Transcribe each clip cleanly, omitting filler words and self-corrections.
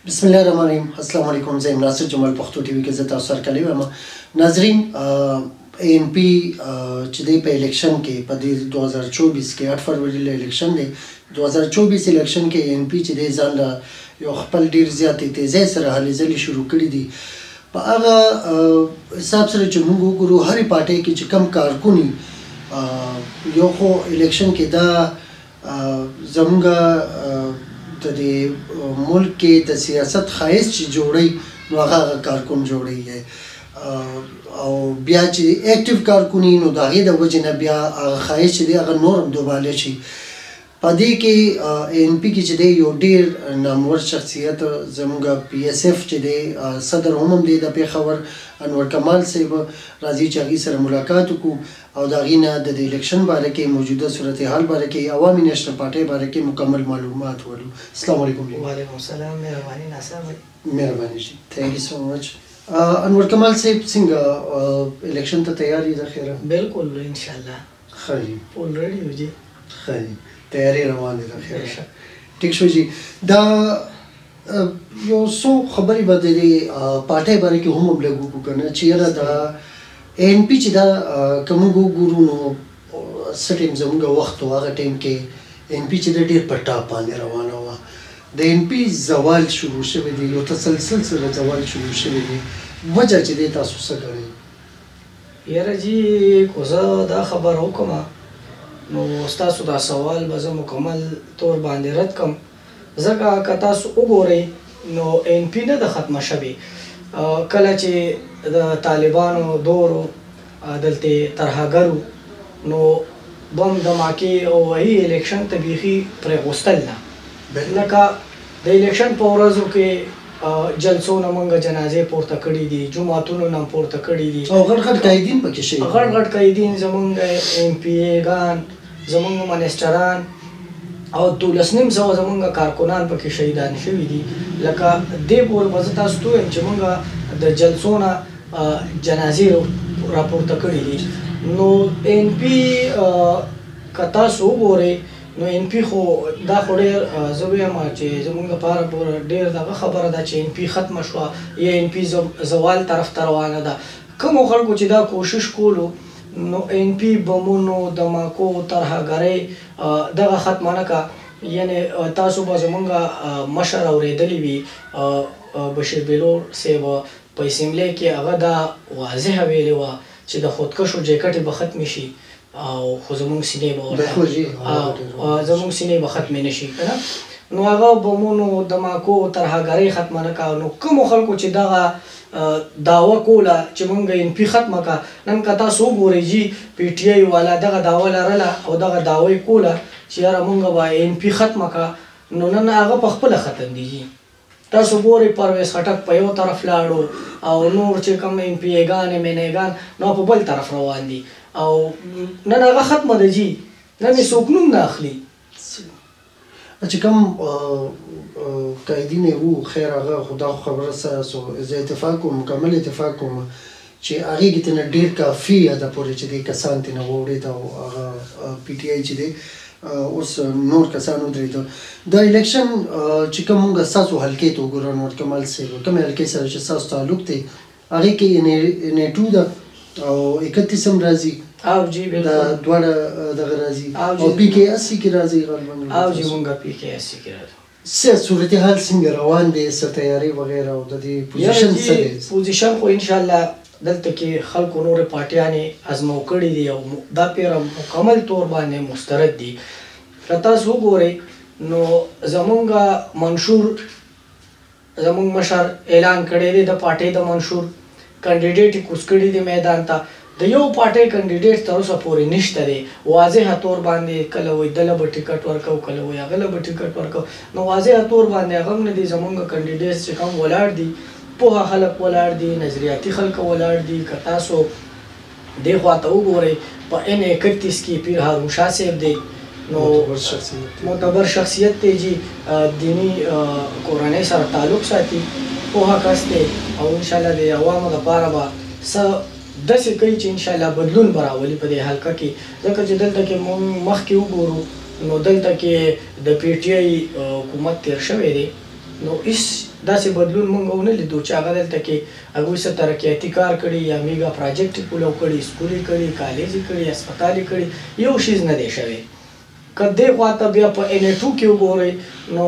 بسم الله الرحمن الرحیم. السلام علیکم. زه ناصر جمال پښتو ټي وي کې زه تاسو سره کلی یم. ناظرین ان پی چې دی په الیکشن کې په 2024 کې 8 فروری له الیکشن دی 2024 الیکشن کې ان پی چې دی ځان له یو خپل ډیر زیاتې تیزی سره هلې ځلې شروع کړي دي. په هغه حساب سره چې موږ وګورو هرې پارټۍ کې چې کم کارکوني یو خو الیکشن کې دا زموږ د ملک کې د سیاست ښایست چې جوړوي نو هغه کارکون جوړوي او بیا چې اکټیو کارکوني نو د هغې د وجې نه بیا هغه ښایست چې دی هغه نور هم دوباله شي. په دې کې ان پی کې چې دی یو ډېر نامور شخصیت زموږ پی ایس ایف چې دی صدر هم دی د پېښور انور کمال صاحب راځي چې هغې سره ملاقات وکړو او د هغې نه د الیکشن باره کې موجوده صورتحال باره کې عوامي نیشنل پارټۍ باره کې مکمل معلومات ولرو. السلام علیکم. وعلیکم السلام. مهرباني ناصر بھائی. مهرباني شي. تھینک یو سو مچ. انور کمال صاحب څنګه الیکشن ته تیاری ده خیره؟ بالکل ان شاء الله. خی ऑलरेडी हो जी. خی تیاری روان دي ده خیره. ټیک شو جی. دا یو څو خبرې به د پارټۍ باره کې هم لږ وکړو که نه چې یاره دا ان پی چې دا که موږ وګورو نو څه ټایم زموږ وخت و هغه ټایم کې ان پی چې د ډېر په ټاپ باندې روانه وه. د ان پی زوال شروع شوی دی، یو تسلسل سره زوال شروع شوی دی. وجه چې دی تاسو څه ګڼئ؟ یاره جی کو زه دا خبره وکړم نو ستاسو دا سوال به زه مکمل طور باندې رد کړم ځکه که تاسو وګورئ نو ان پی نه ده ختمه شوې. کله چې د طالبانو دور دلته ترهګرو نو بم دماکې او وهي الیکشن ته بیخي پرېغوستل نه لکه د الیکشن په ورځو کې جلسو نه موږ جنازې پورته کړي دي، جوماتونو نه پورته کړي دي او غټ غټ قایدین پکې شوي دي. غټ غټ قایدین زموږ ایم پی ایګان زموږ منسټران او 12,000 زموږ کارکنان پکې شهیدان شوي دي. لکه دې پورې به زه تاسو ته ووایم چې موږ د جلسو نه جنازې راپورته کړي دي. نو ان پی که تاسو وګورئ نو ان پی خو دا خو ډېر زه وایم چې زموږ لپاره ډېر دغه خبره ده چې ان پی ختمه شوه یا ان پی زوال طرف ته روانه ده. کومو خلکو چې دا کوشش کولو نو ان پی بمونو دماکو ترهګرۍ دغه ختمه نه که یعنې تاسو به زموږ مشر اورېدلی وي بشیر بلور صاحب په اسمبلی کې هغه دا واضحه ویلې وه چې د خودکشو جیکټې به ختمې شي او خو زموږ سینې به زموږ سینې به ختمې نه شي که نه. نو هغه بمونو دماکو ترهګرۍ ختمه نه که. نو کومو خلکو چې دغه دعوه کوله چې مونږ ان پی ختمه که نن که تاسو وګورئ جي پی ټي آی والا دغه دعوه لرله او دغه دعوه یې کوله چې یاره مونږ به ان پی ختمه که نو نن هغه په خپله ختم دي جي. تاسو ګورئ پرویز خټک په یو طرف لاړو او نور چې کوم ان پی ایګان ایم ان ایګان نو په بل طرف روان دي او نن هغه ختمه ده جي. نن یې څوک نوم نه اخلي. چې کوم قایدین وو خیر هغه خو دا خبره سره زه اتفاق کوم، مکمل اتفاق کوم چې هغې کې تېنه ډېر کافي حده پورې چې دی کسان تېنه واورېده او هغه پی ټي آی چې دی اوس نور کسان ودرېده. دا الیکشن چې کوم موږ ستاسو حلقې ته وګورو انور کمال صاحب کومې حلقې سره چې ستاسو تعلق دی هغې کې NA2 ده او 31 هم راځي او جی دا دواړه دغه راځي او پی کې 80 کې راځي غالبا او جی مونږ پی کې 80 کې راځو. څه صورتحال څنګه روان دی څه تیاری وغیره او د دې پوزیشن څه دی؟ پوزیشن خو انشاءالله دلته کې خلکو نورې پارټیانې ازمو کړي دي او دا پیره مکمل طور باندې مسترد دي. که تاسو وګورئ نو زمونږ منشور زمونږ مشر اعلان کړی دی د پارټۍ د منشور کینډیډیټ یې کوز کړي دي میدان ته. د یو پارټۍ کینډیډیټ تر اوسه پورې نشته دی واضحه طور باندې کله وایي دله به ټکټ ورکوو کله وایي هغله به ټکټ ورکوو. نو واضحه طور باندې هغه هم نه دي. زمونږ کینډیډیټس چې کوم ولاړ دي پوهه خلک ولاړ دي، نظریاتي خلک ولاړ دي. که تاسو دې خواته وګورئ په NA31 کې پیر هارون شاه صاحب دی نو معتبر شخصیت دی جي دینی کورنۍ سره تعلق ساتي پوهه کس دی او انشاءالله د عوامو لپاره به څه داسې کوي چې انشاءالله بدلون به راولي په دې حلقه کې. ځکه چې دلته کې موږ مخکې وګورو نو دلته کې د پی ټي آی حکومت تیر شوی دی نو هیڅ داسې بدلون موږ ونه لیدو چې هغه دلته کې هغوی څه ترقیاتي کار کړي یا میګا پراجیکټ یې پولو کړي، سکول یې کړي، کالج یې کړي، هسپتال یې کړي، یو شیز نه دی شوی. که دې خواته بیا په NA2 کې وګورئ نو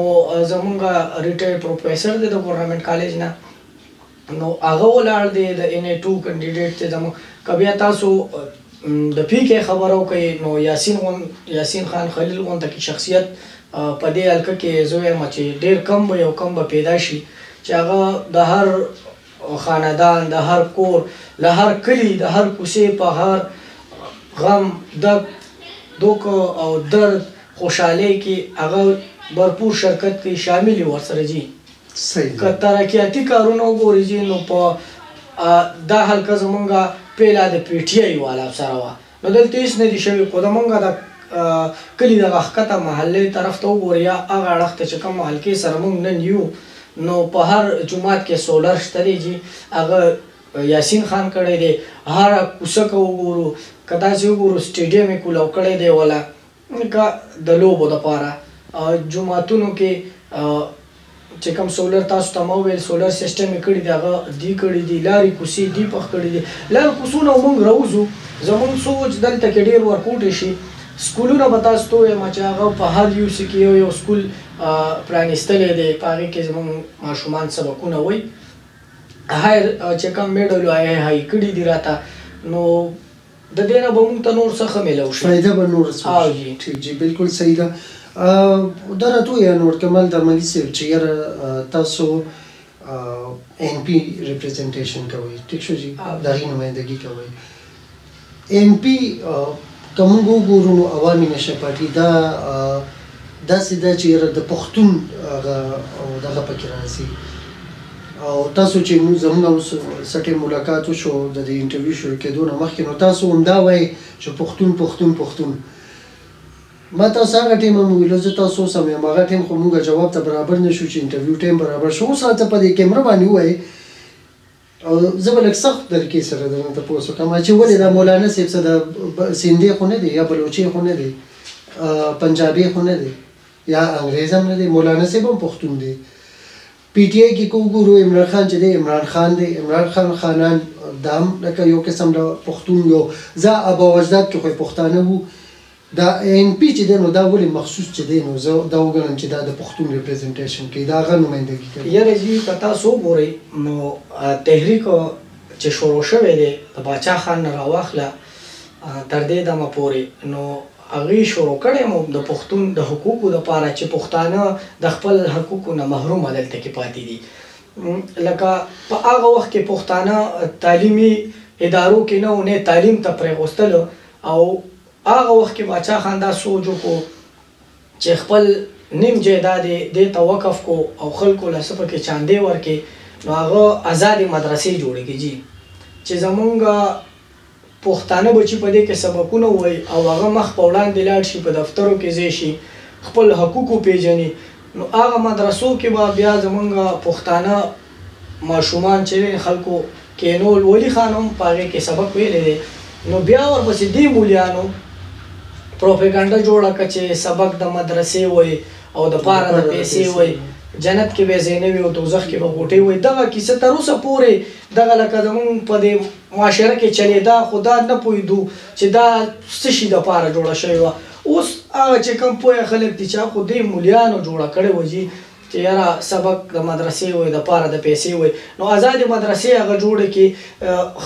زمونږ ریټایر پروفیسر دی د ګورنمنټ کالج نه، نو هغه ولاړ دی د NA2 کینډیډیټ دی زموږ. که بیا تاسو د PK خبره وکړئ نو یاسین خان خلیل غونته کې شخصیت په دې حلقه کې زه وایم چې ډېر کم به یو کم به پیدا شي چې هغه د هر خاندان، د هر کور، له هر کلي، د هر کوڅې په هر غم، دغ، دوک او درد، خوشحالۍ کې هغه بھرپور شرکت کوي، شامل یې ورسره جي. که ترقیاتي کارونه وګورئ جي نو په دا حلقه زمونږ پیله د PTI والا سره وه، نو دلته هېڅ نه دي شوي. خو زمونږ د کلي دغه ښکته محلې طرف ته وګورئ یا هغه اړخ ته چې کوم حلقې سره موږ نن یو، نو په هر جومات کې سولر شته دی جي، هغه یاسین خان کړی دی. هر کوڅه که وګورو، که داسې وګورو سټیډیم یې کولاو کړی دی ولا که د لوبو دپاره. جوماتونو کې چې کوم سولر تاسو ته ما وویل سولر سیسټم یې کړي دی، هغه دی کړي دي، لارې کوڅې دی پخ کړي دي. لارې کوڅونه موږ راوځو، زموږ سوچ دلته کې ډېر ورکوټی شي. سکولونه به تاسو ته ووایم چې هغه په هر UC کې یو سکول پرانیستلی دی، په هغې کې زموږ ماشومان سبقونه وایي. هایر چې کوم میډل های کړي دي راته، نو د دې نه به موږ ته نور څه ښه میلاو شي، فایده به نور څه. ټیک جي، بالکل صحیح ده. دا راته ووایه نور کمال درملي صاحب چې یاره تاسو NP ریپرزنټیشن کوئ، ټیک شو جي، د هغې نمایندګي کوئ. NP که موږ وګورو نو عوامي نشه پارټي دا داسې ده چې یاره د پښتون دغه پکې راځي. او تاسو چې زموږ اوس څه ټیم ملاقات وشو د دې انټرویو شروع کېدو نه مخکې، نو تاسو همدا وایئ چې پښتون پښتون پښتون. ما تاسو هغه ټیم هم وویل، زه تاسو اوس هم یم، هغه ټیم خو موږ جواب ته برابر نه شو چې انټرویو ټیم برابر شو. اوس راته په دې کیمره باندې ووایئ، او زه به لږ سخت طریقې سره درنه تپوس وکړم چې ولې دا مولانا صاحب څه د سیندي خو نه دی یا بلوچي خو نه دی، پنجابي خو نه دی یا انګریز هم نه دی، مولانا صاحب هم پښتون دی. PTI کې که وګورو عمران خان چې دی عمران خان دی، عمران خان خانان دا هم لکه یو قسم د پښتون یو زه ابا و اجداد کې خو یې پښتانه وو. دا NP چې دی نو دا ولې مخصوص چې دی نو زه دا وګڼم چې دا د پښتون ریپرزنټیشن کوي، دا هغه نمایندګي کوي. یاره جي که تاسو وګورئ نو تحریک چې شروع شوی دی د باچا خان نه راواخله تر دې دمه پورې، نو هغې شروع کړی مو د پښتون د حقوقو دپاره چې پښتانه د خپل حقوقو نه محرومه دلته کې پاتې دي. لکه په هغه وخت کې پښتانه تعلیمي ادارو کې نه و، نه تعلیم ته پرېغوستلو، او هغه وخت کې باچا خان دا سوچ وکړو چې خپل نیم جایداد یې دې ته وقف کو او خلکو له څه پکې چاندې ورکړي. نو هغه ازادې مدرسې جوړې کړي جي چې زمونږ پښتانه بچي په دې کې سبقونه ووایي او هغه مخ په وړاندې لاړ شي، په دفترو کې ځای شي، خپل حقوق وپېژني. نو هغه مدرسو کې به بیا زمونږ پښتانه ماشومان چې خلکو کینول، ولی خان هم په هغې کې سبق ویلی دی. نو بیا ورپسې دې مولیانو پروپیګنډه جوړه کړه چې سبق د مدرسې وایي او د پاره د پیسې وایي، جنت کې به ځای نه وي او دوزخ کې به غوټۍ وایي. دغه کیسه تر اوسه پورې دغه لکه زمونږ په دې معاشره کې چلېده، خو دا نه پوهېدو چې دا څه شي دپاره جوړه شوې وه. اوس هغه چې کوم پوهه خلک دي چې خو دې مولیانو جوړه کړې وه جي چې یاره سبق د مدرسې وایي، د پاره د پیسې وایي. نو ازادې مدرسې هغه جوړې کړي،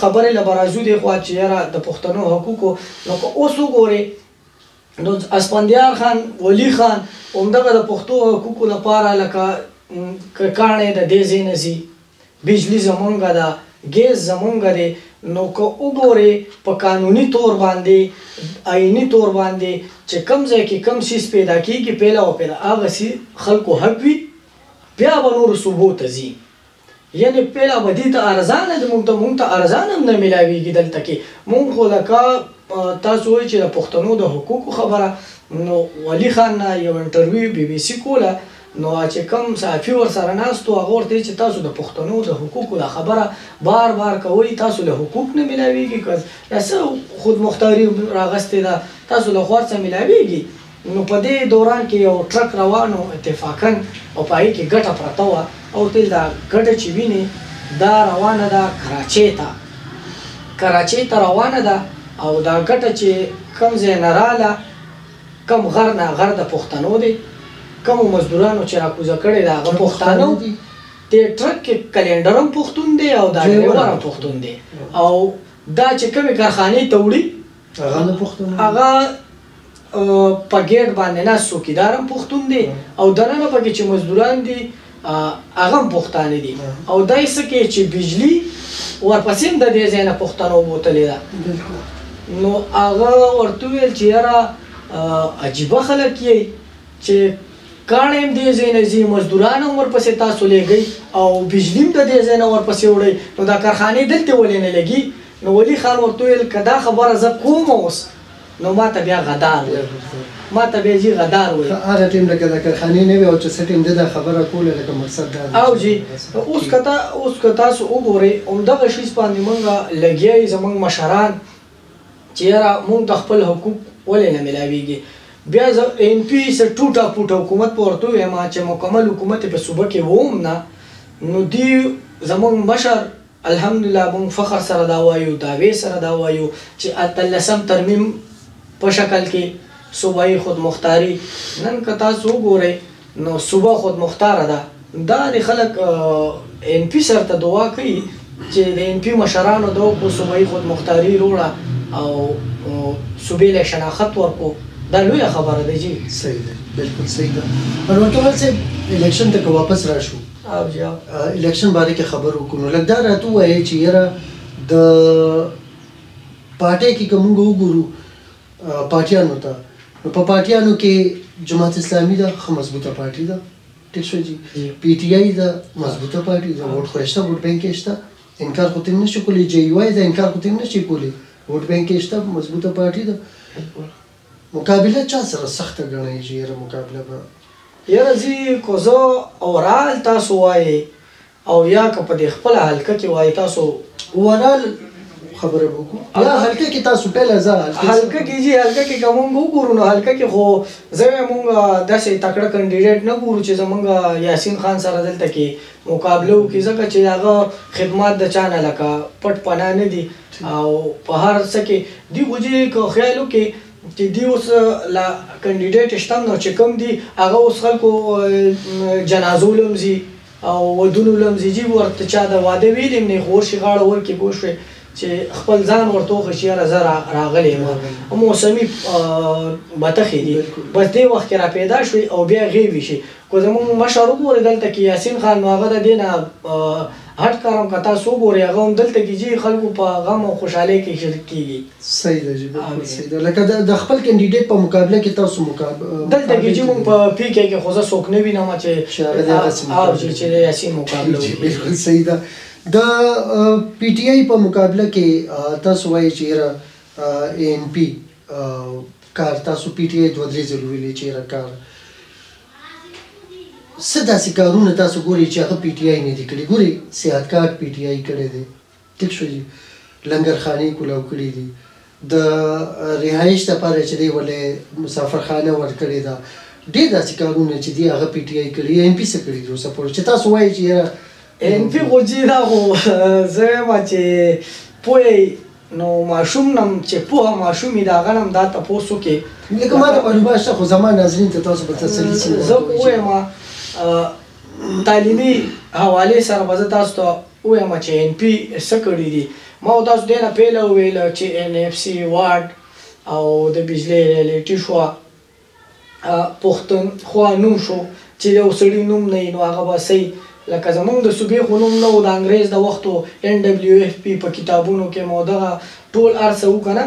خبرې له به راځو دې خوا چې یاره د پښتنو حقوقو. نو که اوس وګورئ نو اسفندیار خان، ولی خان همدغه د پښتو حقوقو لپاره لکه کاڼې د دې ځای نه ځي، بجلي زمونږ ده، ګیس زمونږ دی. نو که وګورئ په قانوني طور باندې، آئیني طور باندې چې کوم ځای کې کوم څیز پیدا کېږي پیله و پیله هغه څیز خلکو حق وي، بیا به نورو صوبو ته ځي. یعنې پیله به دې ته ارزانه د موږ ته ارزان هم نه میلاویږي دلته کې. موږ خو لکه تاسو وایئ چې د پښتنو د حقوقو خبره، نو ولی خان نه یو انټرویو BBC کوله، نو چې کوم صحافي ورسره ناست و هغه ورته چې تاسو د پښتنو د حقوقو دا خبره بار بار کوئ، تاسو له حقوق نه میلاویږي، یا څه خودمختاري راغستې ده تاسو له خوا څه میلاویږي. نو په دې دوران کې یو ټرک روانو اتفاقا او په هغې کې ګټه پرته وه او ته دا ګټه چې وینې دا روانه ده کراچۍ ته روانه ده او دا ګټه چې کوم ځای نه راله کم غر نه غر د پښتنو دی کومو مزدورانو چې راکوزه کړې ده هغه پښتانه دي دې ټرک کې کلینډر هم پښتون دی او دا ډریور هم پښتون دی او دا چې کومې کارخانې ته وړي هغه په ګیټ باندې ناست څوکیدار هم پښتون دی او دننه پکې چې مزدوران دي هغه هم پښتانه دي او دا یې څه کوي چې بجلي ورپسې هم د دې ځای نه پښتنو بوتلې ده نو هغه ورته وویل چې یاره عجیبه خلک یې چې کاڼې هم دې ځای نه ځي مزدوران هم ورپسې تاسو لیږئ او بجلي هم د دې ځای نه ورپسې وړئ نو دا کارخانې دلته ولې نه لګي نو ولي خان ورته وویل که دا خبره زه کوم اوس نو ما ته بیا غدار وایي ما ته بیا جي غدار وایي هغه ټیم لکه د کارخانې نه وي او چې څه ټیم ده دا خبره کوله لکه مقصد دا او جي اوس که تاسو وګورئ همدغه شیز باندې مونږ لګیا یو زموږ مشران چې یاره مونږ ته خپل حقوق ولې نه میلاویږي بیا زه ان پي څه ټوټه پوټه حکومت په ورته ووایم چې مکمل حکومت یې په صوبه کې وم نه نو دوی زموږ مشر الحمدلله مونږ فخر سره دا وایو دعوې سره دا وایو چې 18 ترمیم په شکل کې صوبایي خودمختاري نن که تاسو وګورئ نو صوبه خودمختاره ده دا د خلک ان پي سره ته دعا کوي چې د ان پي مشرانو د وکړو صوبایي خودمختاري روړه او صوبې له شناخت ورکړو دا لویه خبره ده جی صحیح ده بالکل صحیح ده ورته صاحب الیکشن ته واپس راشو او جی الیکشن باندې کې خبر وکړو لکه دا راته وایي چې یاره د پارټۍ کې کوم وګورو پارټیانو ته نو په پارټیانو کې جماعت اسلامي ده ښه مضبوطه پارټي ده ټیک شو جی پی ټی آی ده مضبوطه پارټي ده ووټ خو شته ووټ بینک یې شته انکار خو تم نشي کولی جی یو آی ده انکار خو تم نشي کولی ووټ بینک یې شته مضبوطه پارټي ده مقابله چا سره سخته ګڼئ چې یاره مقابله به یاره زی کو زه اورال تاسو وایئ او یا که په دې خپله حلقه کې وایي تاسو اورال خبره وکړو یا حلقه کې تاسو پهله زه حلقه کې جی حلقه کې که مونږ وګورو نو حلقه کې خو زه مونږ داسې تکړه کینډیډیټ نه ګورو چې زمونږ یاسین خان سره دلته کې مقابله وکړي ځکه چې هغه خدمات د چا نه لکه پټ پناه نه دي او په هر څه کې دوی خو جي که خیال وکړي چې دی اوس لا کینډیډیټ شته نو چې کوم دي هغه اوس خلکو جنازو لمزي او ودونو لمزي جي ورته چا د واده ویلې نه خور شي غاړه ورکې بوشوي چې خپل ځان ورته وښي یاره زه راغلی یم موسمي بتخې دي بس دې وخت کې را پیدا شوي او بیا غیبي شي خو زموږ مشر وګورئ دلته کې یاسین خان نو هغه د دې نه هټ کار هم که تاسو وګورئ هغه هم دلته کې جي خلکو په غم او خوشحالۍ کې شریک کېږي صحیح ده جی بالکل صحیح ده لکه د خپل کینډیډیټ په مقابله کې تاسو دلته کې جي موږ په پی کې خو زه څوک نه وینم چې یاسین مقابله وکړي بالکل صحیح ده د پی ټی آی په مقابله کې تاسو وایي چې یاره ان پي کار تاسو پی ټی آی 2-3 ځله ویلي چې یاره کار څه داسې کارونه تاسو ګورئ چې هغه پی ټی آی نه دي کړي ګورئ صحت کارت پی ټی آی کړی دی ټیک شو جي لنګرخانې کولاو کړي دي د رهایش لپاره چې دی ولې مسافرخانه ورکړې ده ډېر داسې کارونه چې دي هغه پی ټی آی کړي ان پي څه کړي دي اوسه پورې چې تاسو وایئ چې یاره ان پي خو جي دا خو زه یم چې پوهی نو ماشوم نم چې پوهه ماشوم یې د هغه نم دا تپوس وکړي لکه ما ته معلومات شته خو زما ناظرین ته تاسو په تسلي زه ووایم تعلیمي حوالې سره به زه تاسو ته ووایم چې ان پي څه کړي دي ما تاسو دې نه پهله وویل چې ان اف سي واډ او د بجلۍ ریالټي شوه پښتونخوا نوم شو چې یو سړي نوم نه وي نو هغه به صحیح لکه زمونږ د صوبې خو نوم نه و د انګریز د وختو NWFP په کتابونو کې مو دغه ټول هر څه وو که نه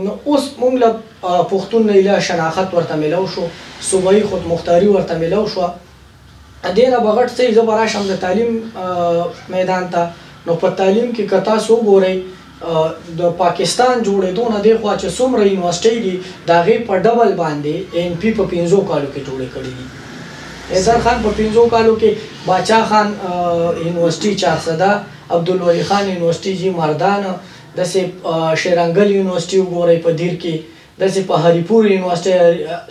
نو اوس مونږ له پښتون نه ایله شناخت ورته میلاو شو صوبایي خودمختاري ورته میلاو شوه دې نه به غټ څه زه به راشم د تعلیم میدان ته نو په تعلیم کې که تاسو وګورئ د پاکستان جوړېدو نه دې خوا چې څومره یونیورسټۍ دي د هغې په ډبل باندې ان پي په 5 کالو کې جوړې کړي دي حیدر خان په 5 کالو کې باچا خان یونیورسټي چارسده عبدالولي خان یونیورسټي جي مردان داسې شیرنګل یونیورسټي وګورئ په دیر کې داسې په هریپور یونیورسټي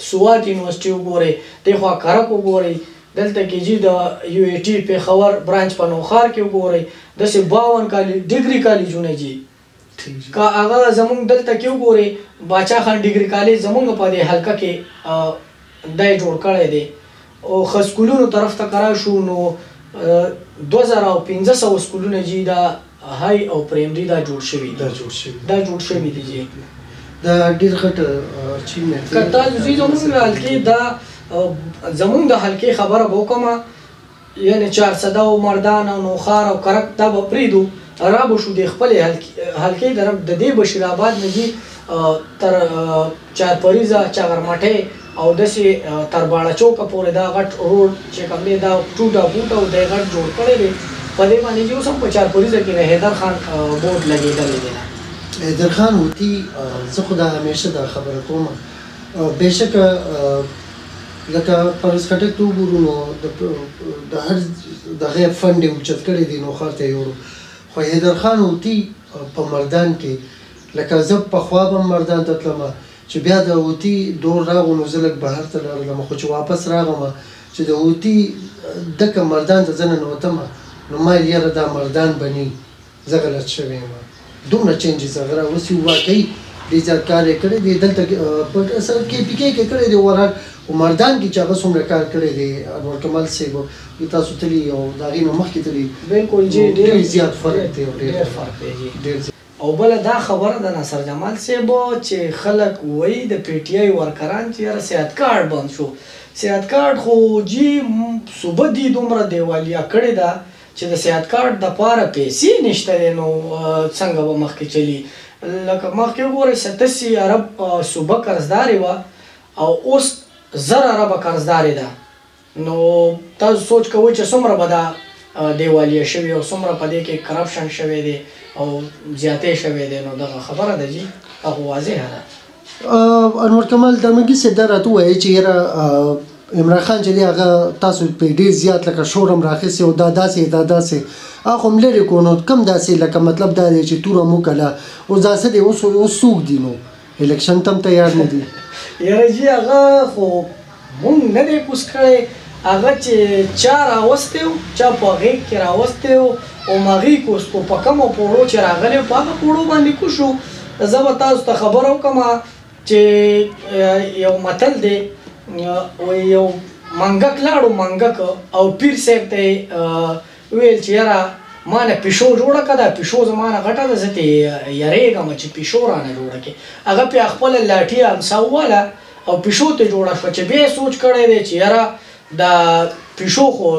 سوات یونیورسټي وګورئ دې خوا کرک وګورئ دلته کې جي د یو ای ټي پېښور برانچ په نوخار کې وګورئ داسې 52 ډیګري کالجونه جي که هغه زمونږ دلته کې وګورئ باچا خان ډیګري کالج زمونږ په دې حلقه کې دی جوړ کړی دی او ښه سکولونو طرف ته کرا شو نو 2500 سکولونه جي دا های او پرایمري دا جوړ شوي دي جي دا ډېر غټ اچیومنټ که تاسو زمونږ حلقې دا زمونږ د حلقې خبره به وکړم یعنې چارسده و مردان او نوخار او کرک دا به پرېږدو را به شو د خپلې حلقې د دې بشیر آباد نه دي تر چارپریزه چغرمټۍ او داسې تر باړه چوکه پورې دا غټ روډ چې کوم دی دا ټوټه بوټه او دی غټ جوړ کړی دی په دې باندې چې اوس هم په چارپریزه کې د حیدر خان بورډ لګېدلی دی حیدر خان هوتي زه خو دا همیشه دا خبره کوم بېشکه لکه پرویز خټک ته وګورو نو د هر دغه فنډ یې اوچت کړی دی نوخار ته یې وړو خو حیدر خان هوتي په مردان کې لکه زه پخوا به مردان ته تلم چې بیا د هوتي دور راغو نو زه لږ بهر ته لاړلم خو چې واپس راغلم چې د هوتي دکه مردان ته زه ننوتم نو ما یاره دا مردان بني زه غلط شوی یم دومره چینجز هغه راوستي واقعي ډېر زیات کار یې کړی دی دلته په اصل کې پي کې کړی دی ورهټ او مردان کې چې هغه څومره کار کړی دی انور کمال صاحب تاسو تللي او د هغې نه مخکې تللي بلکل جي ډېر زیات فرق دی ډېر فرق دی او بله دا خبره د ناصر جمال صاحب چې خلک وایي د پی ټي آی ورکران چې یاره صحت کارډ بند شو صحت کارډ خو جي صوبه دي دومره دیوالیا کړې ده چې د صحت کارډ دپاره پیسې نشته دی نو څنګه به مخکې چلي لکه مخکې وګورئ 87 ارب صوبه قرضدارې وه او اوس 1000 اربه قرضدارې ده نو تاسو سوچ کوئ چې څومره به دا دیوالیه شوي او څومره په دې کې کرپشن شوی دی او زیاتې شوی دی نو دغه خبره ده جي هغه واضحه ده انور کمال درمګي صاحب دا راته ووایي چې یاره عمران خان چې دی هغه تاسو په ډېر زیات لکه شور هم راخیستې او دا داسې هغه هم لرې کړو نو کم داسې لکه مطلب دا دی چې توره مو کله اوس دا څه دی اوس څوک دي نو الیکشن ته هم تیار نه دي یاره جي هغه خو مونږ نه دی کوز کړی هغه چې چا راوستی و چا په غېږ کې راوستی و او مغې کوز کو په کومو پوړو چې راغلی و په هغه پوړو باندې کوز شو زه به تاسو ته خبره وکړم چې یو متل دی یو منګک لاړو منګک او پیر صاحب ته ویل چې یاره ما نه پیشو جوړه کړه دا پیشو زما نه غټه ده زه ترې یریږم چې پیشو رانه جوړه کړي هغه پې خپله لاټي امسا وواله او پیشو ته جوړه شوه چې بیا یې سوچ کړی دی چې یاره دا پیشو خو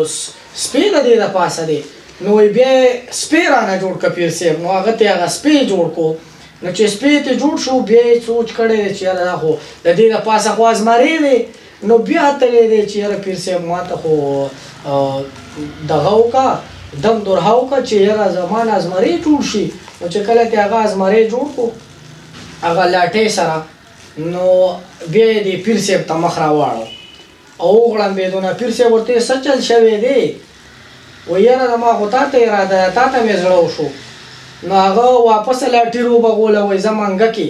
سپی د دې د پاسه دی نو بیا یې سپی رانه جوړ کړه پیر صاحب نو هغه ته هغه سپی جوړ کړو نو چې سپی ته جوړ شو بیا یې سوچ کړی دی چې یاره دا خو د دې د پاسه خو ازمرې دی نو بیا تللی دی چې یاره پیر صاحب ما ته خو دغه وکړه دم درها وکړه چې یاره زما نه ازمرې جوړ شي نو چې کله ته هغه ازمرې جوړ کړو هغه لاټۍ سره نو بیا یې د پیر صاحب ته مخ راواړو او وغړمبېدو نه پیر صاحب ورته څه چل شوی دی وایي یاره زما خو تا ته اراده ده تا ته مې زړه وشو نو هغه واپس لاټي روبغوله وایي زه منګکې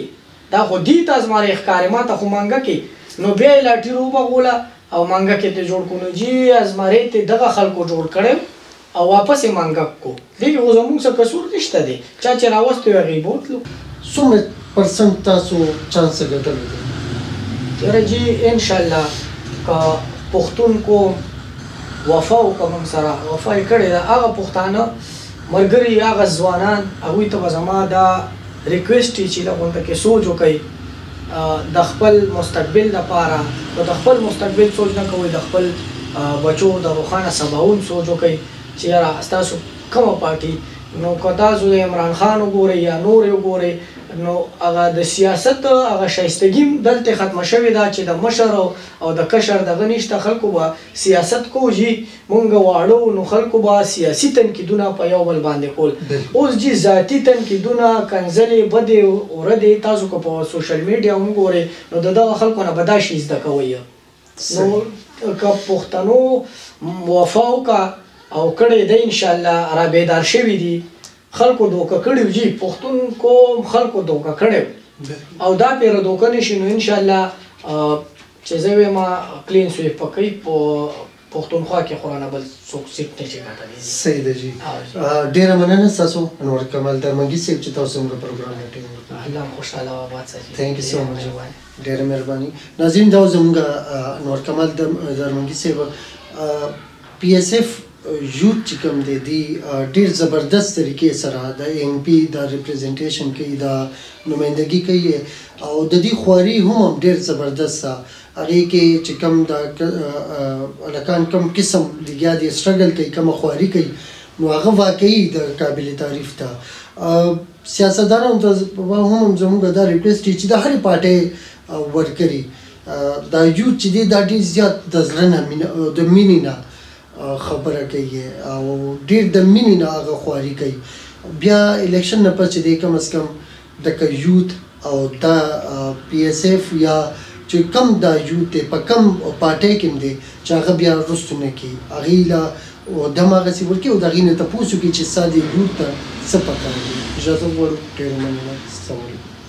دا خو دې ته ازمرې ښکاري ما ته خو منګکې نو بیا یې لاټي روبغوله او منګکې ته جوړ کړو نو جي ازمرې ته دغه خلکو جوړ کړی او واپس یې منګک کو دې کې خو زموږ څه قصور نشته دی چا چې راوستی و هغې بوتلو څومره پرسنټ تاسو چانس ګټلی دی یاره جي انشاءالله که پښتون کوم وفا وکړه موږ سره وفا یې کړې ده هغه پښتانه ملګري هغه ځوانان هغوی ته به زما دا ریکویسټ وي چې د غونډه کې سوچ وکړئ د خپل مستقبل لپاره که د خپل مستقبل سوچ نه کوئ د خپل بچو د روښانه سباوون سوچ وکړئ چې یاره ستاسو کومه پارټي نو که تاسو د عمران خان وګورئ یا نور یې وګورئ نو هغه د سیاست هغه ښایستګي دلته ختمه شوې ده چې د مشر او د کشر دغه نشته خلکو به سیاست کو جي مونږ واړو نو خلکو به سیاسي تنقیدونه په یو بل باندې کول اوس جي ذاتي تنقیدونه کنځلې بدې وردې تاسو که په سوشل میډیا وګورئ نو د دغه خلکو نه به دا شي زده کوئ نو که پښتنو وفا وکړه او کړی دی انشاءالله را بیدار شوي دي خلکو دوکه کړي جي پښتون کوم خلکو دوکه کړی او دا پیره دوکه نشي نو انشاءالله چې زه وایم کلین سویپ به کوي په پښتونخوا کې خو رانه بل څوک سیټ نه شي ګټلی. صحیح ده جي. ډېره مننه ستاسو انور کمال درمنګي صاحب چې تاسو موږ پروګرام اټینډ وکړو. الله هم خوشحاله او آباد ساتي. تھینک یو سو مچ. ډېره مهرباني. ناظرین دا زموږ انور کمال درمنګي صاحب پی ایس ایف یوت چې کوم دی ډېر زبردست طریقې سره د این پی دا ریپرزنټیشن کوي دا نمایندګي کوي او د دې خواري هم ډېر زبردست ده. هغې کې چې کوم د هلکان کوم قسم لګیا دي سټرګل کوي کومه خواري کوي نو هغه واقعي د قابل تعریف ده. سیاستدانانو ته هم زموږ دا ریکویسټ دی چې د هرې پارټۍ ورکري دا یوت چې دی دا ډېر زیات د زړه نه د مینې نه خبره کوي او ډېر د مینې نه هغه خواري کوي. بیا الیکشن نه پس چې دی کم از کم دکه یوت او دا پی ایس ایف یا چې کم دا یوت دی په کم پارټۍ کې هم دی چې هغه بیا رستو نه کړي هغې له دم هغسې ورکړي او د هغې نه تپوس وکړي چې ستا دې یوت ته څه پکار دي. اجازه غواړو. ډېره مننه. السلام علیکم.